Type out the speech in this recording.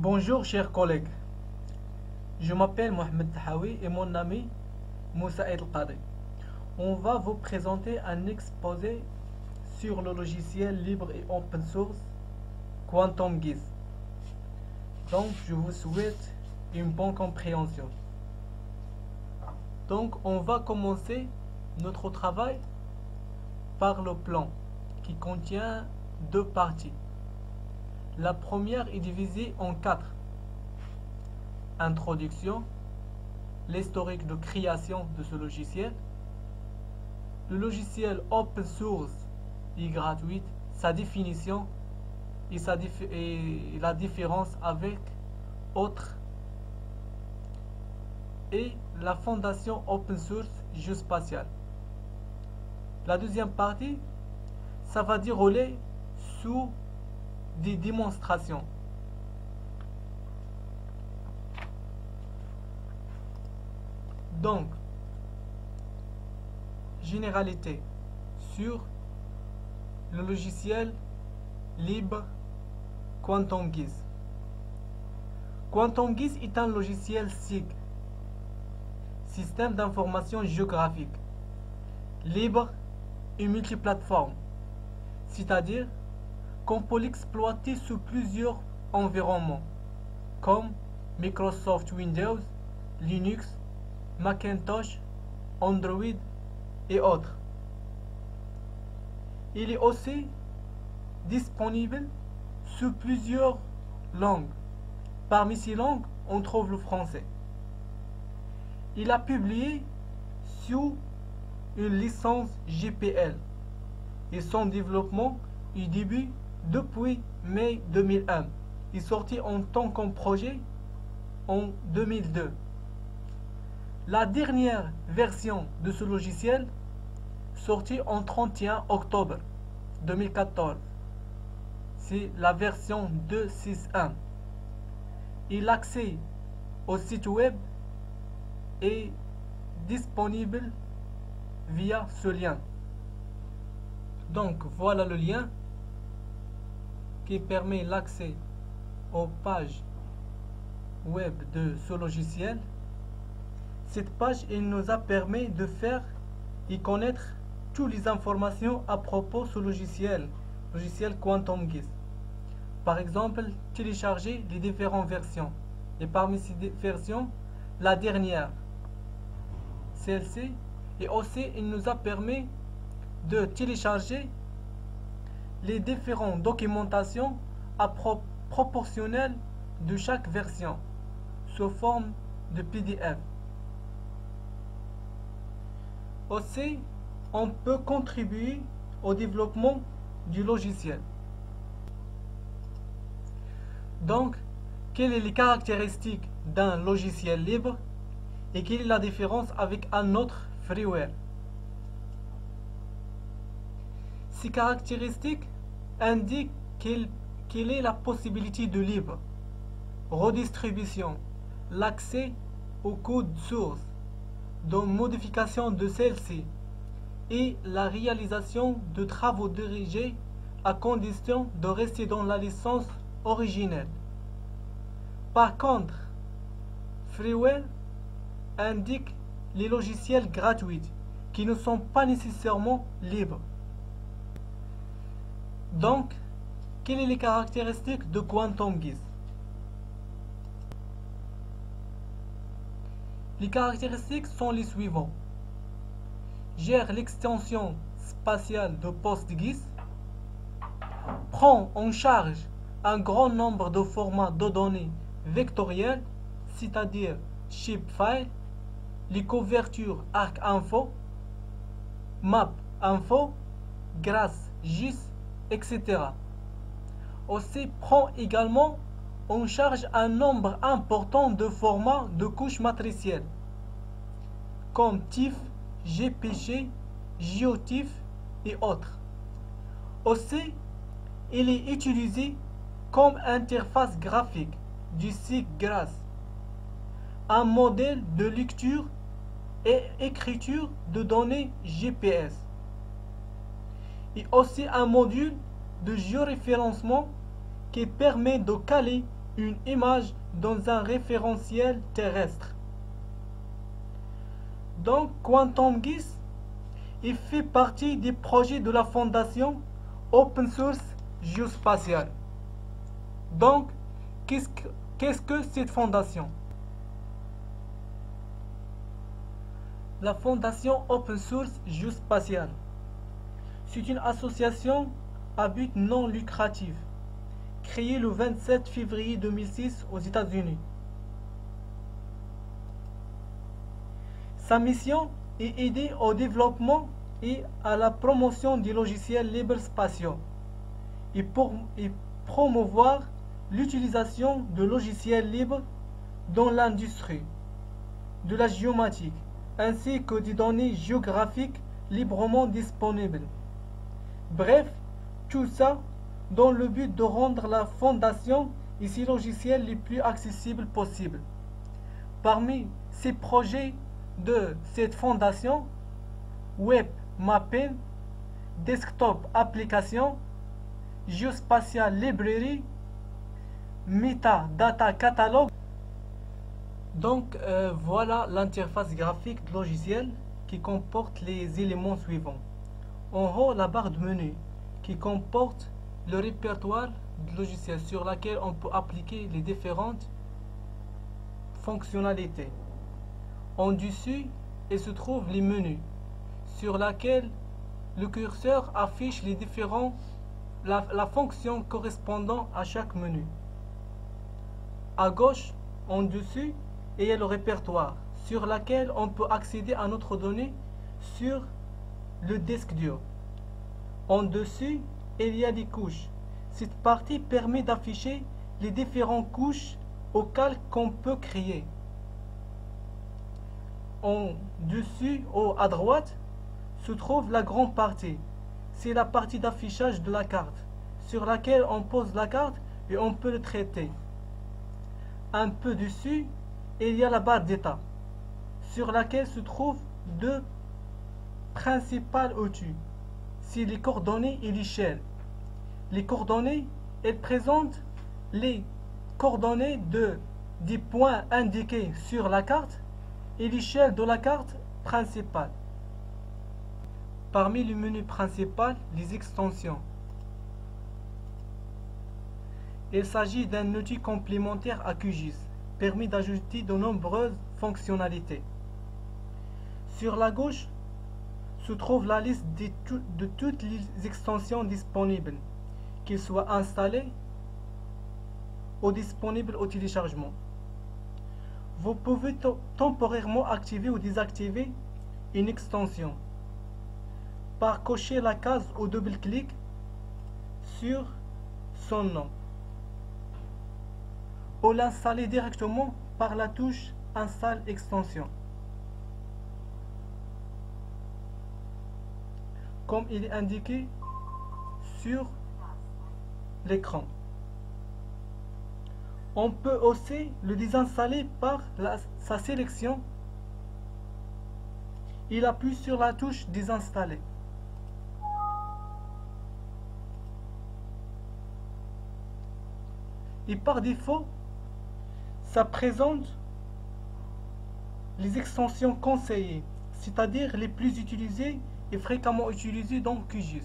Bonjour chers collègues, je m'appelle Mohamed Tahawi et mon ami Moussa El Qadi. On va vous présenter un exposé sur le logiciel libre et open source QuantumGIS. Donc je vous souhaite une bonne compréhension. Donc on va commencer notre travail par le plan qui contient deux parties. La première est divisée en quatre. Introduction, l'historique de création de ce logiciel, le logiciel open source et gratuit, sa définition et la différence avec autres, et la fondation open source géospatiale. La deuxième partie, ça va dérouler sous des démonstrations. Donc, généralité sur le logiciel libre QuantumGIS. QuantumGIS est un logiciel SIG, système d'information géographique, libre et multiplateforme, c'est-à-dire qu'on peut l'exploiter sous plusieurs environnements, comme Microsoft Windows, Linux, Macintosh, Android et autres. Il est aussi disponible sous plusieurs langues. Parmi ces langues, on trouve le français. Il a publié sous une licence GPL et son développement est début depuis mai 2001. Il est sorti en tant que projet en 2002. La dernière version de ce logiciel sortie en 31 octobre 2014. C'est la version 2.6.1. Et l'accès au site web est disponible via ce lien. Donc voilà le lien qui permet l'accès aux pages web de ce logiciel. Cette page nous a permis de faire et connaître toutes les informations à propos de ce logiciel QuantumGIS. Par exemple, télécharger les différentes versions. Et parmi ces versions, la dernière, celle-ci, et aussi il nous a permis de télécharger les différentes documentations proportionnelles de chaque version sous forme de PDF. Aussi, on peut contribuer au développement du logiciel. Donc, quelles sont les caractéristiques d'un logiciel libre et quelle est la différence avec un autre freeware? Ces caractéristiques indiquent quelle est la possibilité de libre, redistribution, l'accès au code source, de modification de celle-ci et la réalisation de travaux dirigés à condition de rester dans la licence originelle. Par contre, freeware indique les logiciels gratuits qui ne sont pas nécessairement libres. Donc, quelles sont les caractéristiques de QuantumGIS? Les caractéristiques sont les suivantes. Gère l'extension spatiale de PostGIS, prend en charge un grand nombre de formats de données vectoriels, c'est-à-dire shapefile, les couvertures ArcInfo, MapInfo, GraphGIS, etc. Aussi prend également en charge un nombre important de formats de couches matricielles, comme TIFF, GPG, GeoTIFF et autres. Aussi, il est utilisé comme interface graphique du site GRASS, un modèle de lecture et écriture de données GPS, et aussi un module de géoréférencement qui permet de caler une image dans un référentiel terrestre. Donc, QuantumGIS, il fait partie des projets de la fondation Open Source Geospatial. Donc, qu'est-ce que cette fondation? La fondation Open Source Geospatial, c'est une association à but non lucratif, créée le 27 février 2006 aux États-Unis. Sa mission est aider au développement et à la promotion des logiciels libres spatiaux et promouvoir l'utilisation de logiciels libres dans l'industrie de la géomatique ainsi que des données géographiques librement disponibles. Bref, tout ça dans le but de rendre la fondation et ses logiciels les plus accessibles possibles. Parmi ces projets de cette fondation, Web Mapping, Desktop Application, Geospatial Library, Metadata Catalog. Donc voilà l'interface graphique du logiciel qui comporte les éléments suivants. En haut, la barre de menu qui comporte le répertoire du logiciel sur laquelle on peut appliquer les différentes fonctionnalités. En dessus, il se trouve les menus sur laquelle le curseur affiche les la fonction correspondant à chaque menu. À gauche, en dessus, il y a le répertoire sur lequel on peut accéder à notre donnée sur le disque dur. En dessus, il y a des couches. Cette partie permet d'afficher les différentes couches au calque qu'on peut créer. En dessus, à droite, se trouve la grande partie. C'est la partie d'affichage de la carte, sur laquelle on pose la carte et on peut le traiter. Un peu dessus, il y a la barre d'état, sur laquelle se trouvent deux principales outils. C'est les coordonnées et l'échelle. Les coordonnées, elles présentent les coordonnées des points indiqués sur la carte et l'échelle de la carte principale. Parmi le menu principal, les extensions. Il s'agit d'un outil complémentaire à QGIS, permis d'ajouter de nombreuses fonctionnalités. Sur la gauche se trouve la liste de toutes les extensions disponibles, qu'elles soient installées ou disponibles au téléchargement. Vous pouvez temporairement activer ou désactiver une extension par cocher la case ou double-clic sur son nom ou l'installer directement par la touche Installe extension, comme il est indiqué sur l'écran. On peut aussi le désinstaller par sa sélection. Il appuie sur la touche Désinstaller. Et par défaut, ça présente les extensions conseillées, c'est-à-dire les plus utilisées et fréquemment utilisées dans QGIS.